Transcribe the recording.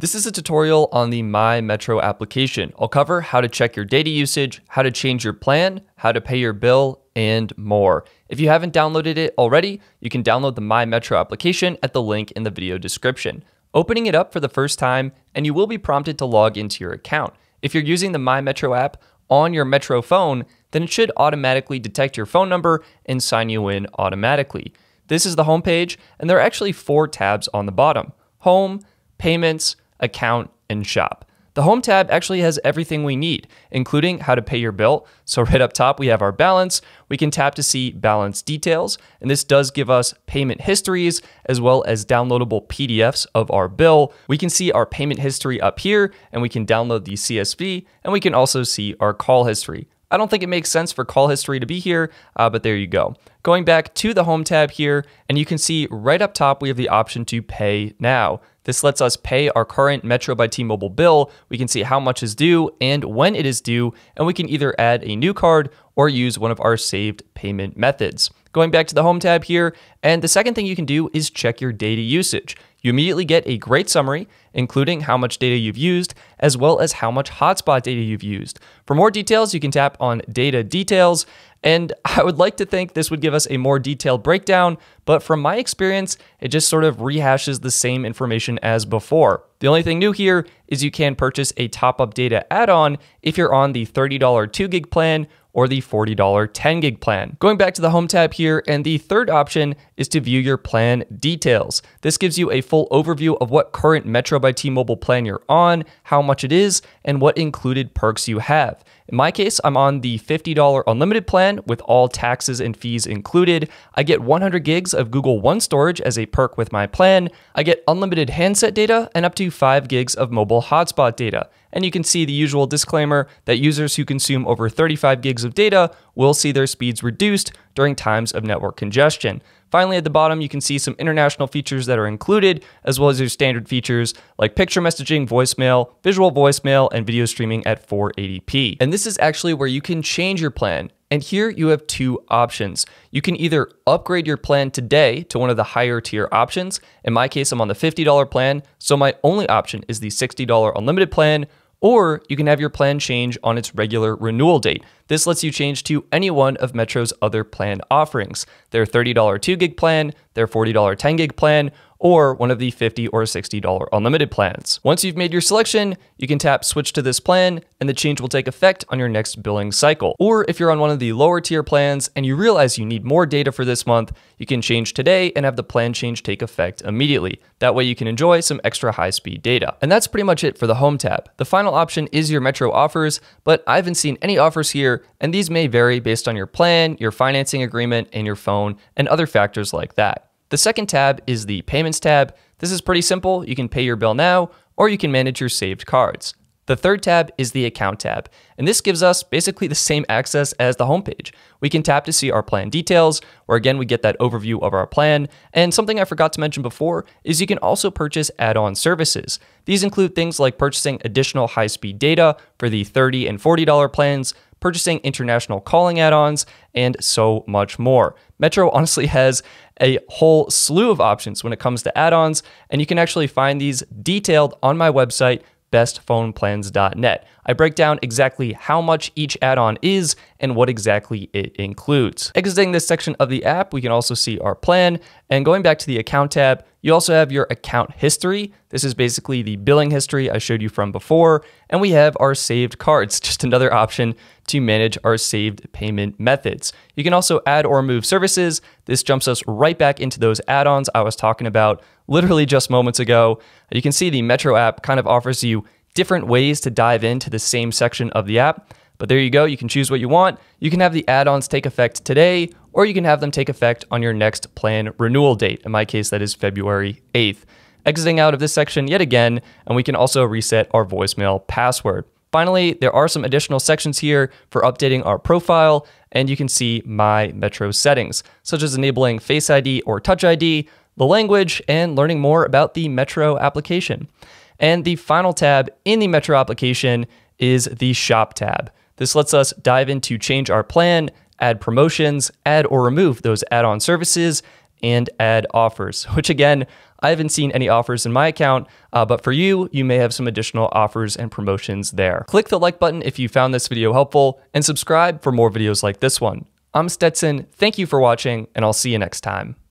This is a tutorial on the My Metro application. I'll cover how to check your data usage, how to change your plan, how to pay your bill, and more. If you haven't downloaded it already, you can download the My Metro application at the link in the video description. Opening it up for the first time, and you will be prompted to log into your account. If you're using the My Metro app on your Metro phone, then it should automatically detect your phone number and sign you in automatically. This is the home page, and there are actually 4 tabs on the bottom: Home, Payments, Account, and Shop. The Home tab actually has everything we need, including how to pay your bill. So right up top, we have our balance. We can tap to see balance details, and this does give us payment histories as well as downloadable PDFs of our bill. We can see our payment history up here, and we can download the CSV, and we can also see our call history. I don't think it makes sense for call history to be here, but there you go. Going back to the Home tab here, and you can see right up top, we have the option to pay now. This lets us pay our current Metro by T-Mobile bill. We can see how much is due and when it is due, and we can either add a new card or use one of our saved payment methods. Going back to the Home tab here, and the second thing you can do is check your data usage. You immediately get a great summary, including how much data you've used, as well as how much hotspot data you've used. For more details, you can tap on Data Details, and I would like to think this would give us a more detailed breakdown, but from my experience, it just sort of rehashes the same information as before. The only thing new here is you can purchase a top-up data add-on if you're on the $30 2 gig plan or the $40 10 gig plan. Going back to the Home tab here, and the third option is to view your plan details. This gives you a full overview of what current Metro by T-Mobile plan you're on, how much it is, and what included perks you have. In my case, I'm on the $50 unlimited plan with all taxes and fees included. I get 100 gigs of Google One storage as a perk with my plan. I get unlimited handset data and up to 5 gigs of mobile hotspot data. And you can see the usual disclaimer that users who consume over 35 gigs of data will see their speeds reduced during times of network congestion. Finally, at the bottom, you can see some international features that are included, as well as your standard features like picture messaging, voicemail, visual voicemail, and video streaming at 480p. And this is actually where you can change your plan. And here you have 2 options. You can either upgrade your plan today to one of the higher tier options. In my case, I'm on the $50 plan, so my only option is the $60 unlimited plan, or you can have your plan change on its regular renewal date. This lets you change to any one of Metro's other plan offerings: their $30 2 gig plan, their $40 10 gig plan, or one of the $50 or $60 unlimited plans. Once you've made your selection, you can tap switch to this plan, and the change will take effect on your next billing cycle. Or if you're on one of the lower tier plans and you realize you need more data for this month, you can change today and have the plan change take effect immediately. That way you can enjoy some extra high-speed data. And that's pretty much it for the Home tab. The final option is your Metro offers, but I haven't seen any offers here, and these may vary based on your plan, your financing agreement, and your phone, and other factors like that. The second tab is the Payments tab. This is pretty simple. You can pay your bill now, or you can manage your saved cards. The third tab is the Account tab, and this gives us basically the same access as the homepage. We can tap to see our plan details, where again, we get that overview of our plan. And something I forgot to mention before is you can also purchase add-on services. These include things like purchasing additional high-speed data for the $30 and $40 plans, purchasing international calling add-ons, and so much more. Metro honestly has a whole slew of options when it comes to add-ons, and you can actually find these detailed on my website, bestphoneplans.net. I break down exactly how much each add-on is and what exactly it includes. Exiting this section of the app, we can also see our plan. And going back to the Account tab, you also have your account history. This is basically the billing history I showed you from before. And we have our saved cards, just another option to manage our saved payment methods. You can also add or remove services. This jumps us right back into those add-ons I was talking about literally just moments ago. You can see the Metro app kind of offers you different ways to dive into the same section of the app. But there you go, you can choose what you want. You can have the add-ons take effect today, or you can have them take effect on your next plan renewal date. In my case, that is February 8th. Exiting out of this section yet again, and we can also reset our voicemail password. Finally, there are some additional sections here for updating our profile, and you can see My Metro settings, such as enabling Face ID or Touch ID, the language, and learning more about the Metro application. And the final tab in the Metro application is the Shop tab. This lets us dive in to change our plan, add promotions, add or remove those add-on services, and add offers, which again, I haven't seen any offers in my account, but for you, you may have some additional offers and promotions there. Click the like button if you found this video helpful, and subscribe for more videos like this one. I'm Stetson, thank you for watching, and I'll see you next time.